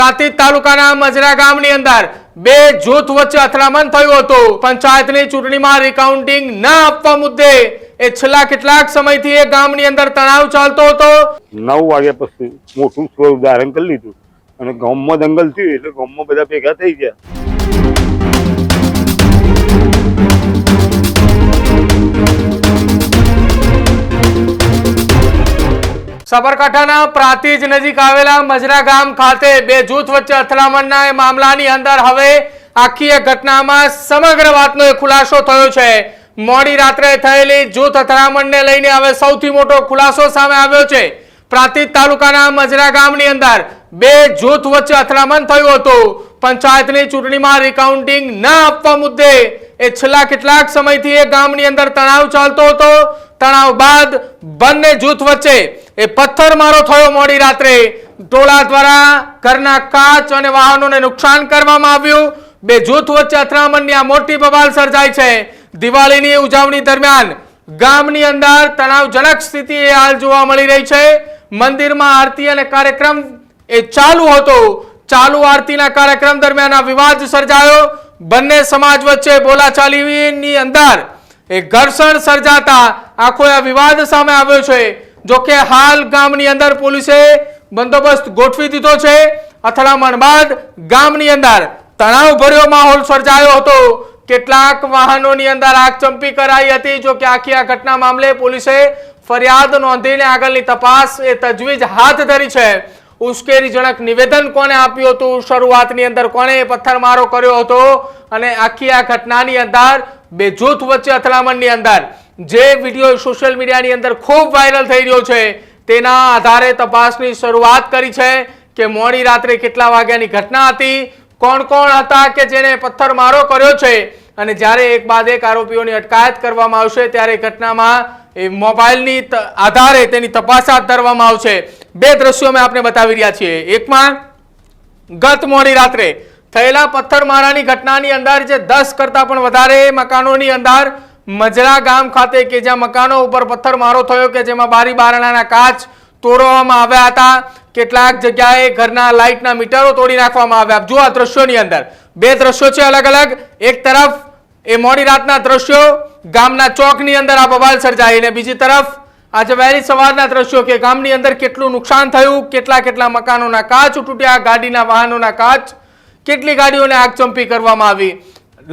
પ્રાંતિજ તાલુકાના મજરા ગામની અંદર બે જૂથ વચ્ચે અથડામણ થયું હતું। પંચાયતની ચૂંટણીમાં રિકાઉન્ટિંગ ન આપવા મુદ્દે એ છેલ્લા કેટલાક સમયથી એ ગામની અંદર તણાવ ચાલતો હતો। 9 વાગ્યા પછી મોટું સ્વરૂપ ધારણ કરી લીધું અને ગામમાં દંગલ થયું એટલે ગામમાં બધા ભેગા થઈ ગયા। સાબરકાંઠાના પ્રાંતિજ નજીક આવેલા મજરા ગામ ખાતે બે જૂથ વચ્ચે અથડામણના એ મામલાની અંદર હવે આખી એ ઘટનામાં સમગ્ર વાતનો ખુલાસો થયો છે। મોડી રાત્રે થયેલી જૂથ અથડામણને લઈને હવે સૌથી મોટો ખુલાસો સામે આવ્યો છે। પ્રાંતિજ તાલુકાના મજરા ગામની અંદર બે જૂથ વચ્ચે અથડામણ થયું હતું। પંચાયતની ચૂંટણીમાં રિકાઉન્ટિંગ ન આપવા મુદ્દે એ છેલ્લા કેટલાક સમયથી એ ગામની અંદર તણાવ ચાલતો હતો। તણાવ બાદ બંને જૂથ વચ્ચે એ પથ્થરમારો થયો। મોડી રાત્રે ટોળા દ્વારા ઘરના કાચ અને વાહનોને નુકસાન કરવામાં આવ્યું। બે જૂથ વચ્ચે અથડામણની આ મોટી બબાલ સર્જાઈ છે। દિવાળીની ઉજવણી દરમિયાન ગામની અંદર તણાવજનક સ્થિતિ હાલ જોવા મળી રહી છે। મંદિરમાં આરતી અને કાર્યક્રમ એ ચાલુ હતો। ચાલુ આરતીના કાર્યક્રમ દરમિયાન આ વિવાદ સર્જાયો। બંને સમાજ વચ્ચે બોલાચાલીની અંદર એ ઘર્ષણ સર્જાતા આખો આ વિવાદ સામે આવ્યો છે। જો કે હાલ ગામની અંદર પોલીસે બંદોબસ્ત ગોઠવી દીધો છે। અથડામણ બાદ ગામની અંદર તણાવભર્યો માહોલ સર્જાયો હતો। કેટલાક વાહનોની અંદર આગચંપી કરાઈ હતી। જો કે આખી આ ઘટના મામલે પોલીસે ફરિયાદ નોંધીને આગળની તપાસ એ તજવીજ હાથ ધરી છે। ઉશ્કેરીજનક નિવેદન કોને આપ્યું હતું, શરૂઆતની અંદર કોને પથ્થરમારો કર્યો હતો અને આખી આ ઘટનાની અંદર બે જૂથ વચ્ચે અથડામણની અંદર જે વિડીયો સોશિયલ મીડિયાની અંદર ખૂબ વાયરલ થઈ રહ્યો છે તેના આધારે તપાસની શરૂઆત કરી છે કે મોડી રાત્રે કેટલા વાગ્યાની ઘટના હતી, કોણ કોણ હતા કે જેને પથ્થરમારો કર્યો છે અને જ્યારે એક બાદ એક આરોપીઓની અટકાયત કરવામાં આવશે ત્યારે ઘટનામાં એ મોબાઈલની આધારે તેની તપાસ હાથ ધરવામાં આવશે। બે દ્રશ્યો મેં આપને બતાવી રહ્યા છીએ। એકમાં ગત મોડી રાત્રે થયેલા પથ્થરમારાની ઘટનાની અંદર જે 10 કરતા પણ વધારે મકાનોની અંદર મજરા ગામ ખાતે કે જ્યાં મકાનો ઉપર પથ્થરમારો થયો કે જેમાં બારી બારણાના કાચ તોડવામાં આવ્યા હતા। કેટલાક જગ્યાએ ઘરના લાઇટના મીટરો તોડી નાખવામાં આવ્યા। જો આ દ્રશ્યોની અંદર બે દ્રશ્યો છે અલગ અલગ। એક તરફ એ મોડી રાતના દ્રશ્યો ગામના ચોકની અંદર આ બબાલ સર્જાઈ અને બીજી તરફ આજે વહેલી સવારના દ્રશ્યો કે ગામની અંદર કેટલું નુકસાન થયું, કેટલા મકાનોના કાચ તૂટ્યા, ગાડીના વાહનોના કાચ, કેટલી ગાડીઓને આગચંપી કરવામાં આવી।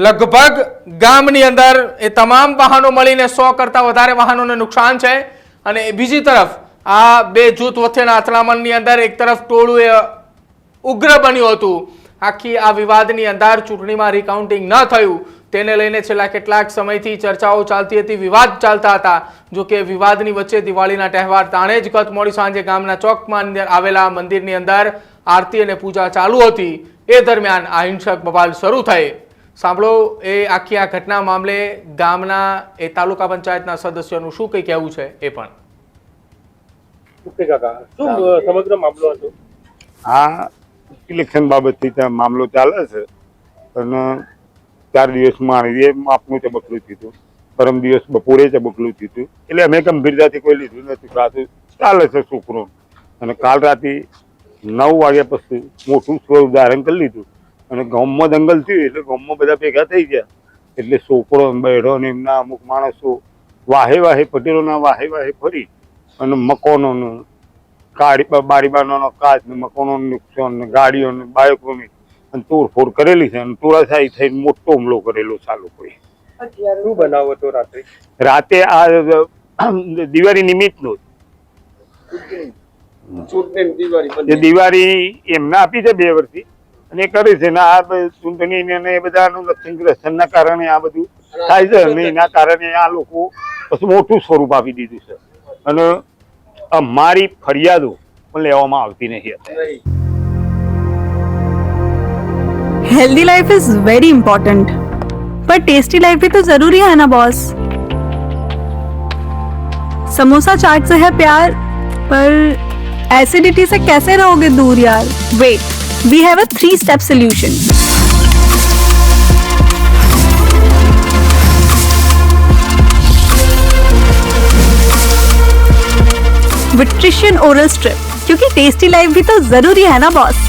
લગભગ ગામની અંદર એ તમામ વાહનો મળીને 100 કરતા વધારે વાહનોને નુકસાન છે અને બીજી તરફ આ બે જૂથ વચ્ચેના અથડામણની અંદર એક તરફ ટોળું એ ઉગ્ર બન્યું હતું। આખી આ વિવાદની અંદર ચૂંટણીમાં રિકાઉન્ટિંગ ન થયું તેને લઈને છેલ્લા કેટલાક સમયથી ચર્ચાઓ ચાલતી હતી, વિવાદ ચાલતા હતા। જો કે વિવાદની વચ્ચે દિવાળીના તહેવાર તાણે જ ગત મોડી સાંજે ગામના ચોકમાં અંદર આવેલા મંદિરની અંદર આરતી અને પૂજા ચાલુ હતી। એ દરમિયાન આ હિંસક બબાલ શરૂ થઈ। સાંભળો એ આખી આ ઘટના મામલે ગામના એ તાલુકા પંચાયતના સદસ્યોનું શું કંઈ કહેવું છે એ પણ। સમગ્ર મામલો હતો આ ઇલેક્શન બાબતથી ત્યાં મામલો ચાલે છે અને 4 દિવસમાં એ આપનું ચબકલું થયું, પરમ દિવસ બપોરે ચબકલું થયું એટલે અમે ગંભીરતાથી કોઈ લીધું નથી। સાચું ચાલે છે છોકરો અને કાલ રાતે 9 વાગ્યા પછી મોટું સ્વરૂપ ધારણ કરી લીધું અને ગામમાં દંગલ થયું એટલે ગામમાં બધા ભેગા થઈ ગયા એટલે છોકરો બેઠો ને એમના અમુક માણસો વાહે પટેલોના વાહે ફરી અને મકાનોનું બારીબારનો કાચ ને મકાનોનું નુકસાન ને ગાડીઓને બાઇકોની તોડફોડ કરેલી છે અને ટોળાશાહી થઈને મોટો હુમલો કરેલો ચાલુ કોઈ। શું બનાવ હતો રાતે આ દિવાળી નિમિત્તનો દિવાળી એમને આપી છે 2 વર્ષથી અને કરી છે ને આ ચૂંટણી ને બધાનું લક્ષણના કારણે આ બધું થાય છે અને એના કારણે આ લોકો પછી મોટું સ્વરૂપ આપી દીધું છે અને અમારી ફરિયાદો પણ લેવામાં આવતી નહીં। Healthy life is very important पर टेस्टी लाइफ भी तो जरूरी है ना बॉस। समोसा चाट से है प्यार पर एसिडिटी से कैसे रहोगे दूर यार। Wait, we have a 3-step solution. विट्रिशियन ओरल स्ट्रिप, क्योंकि टेस्टी लाइफ भी तो जरूरी है ना बॉस।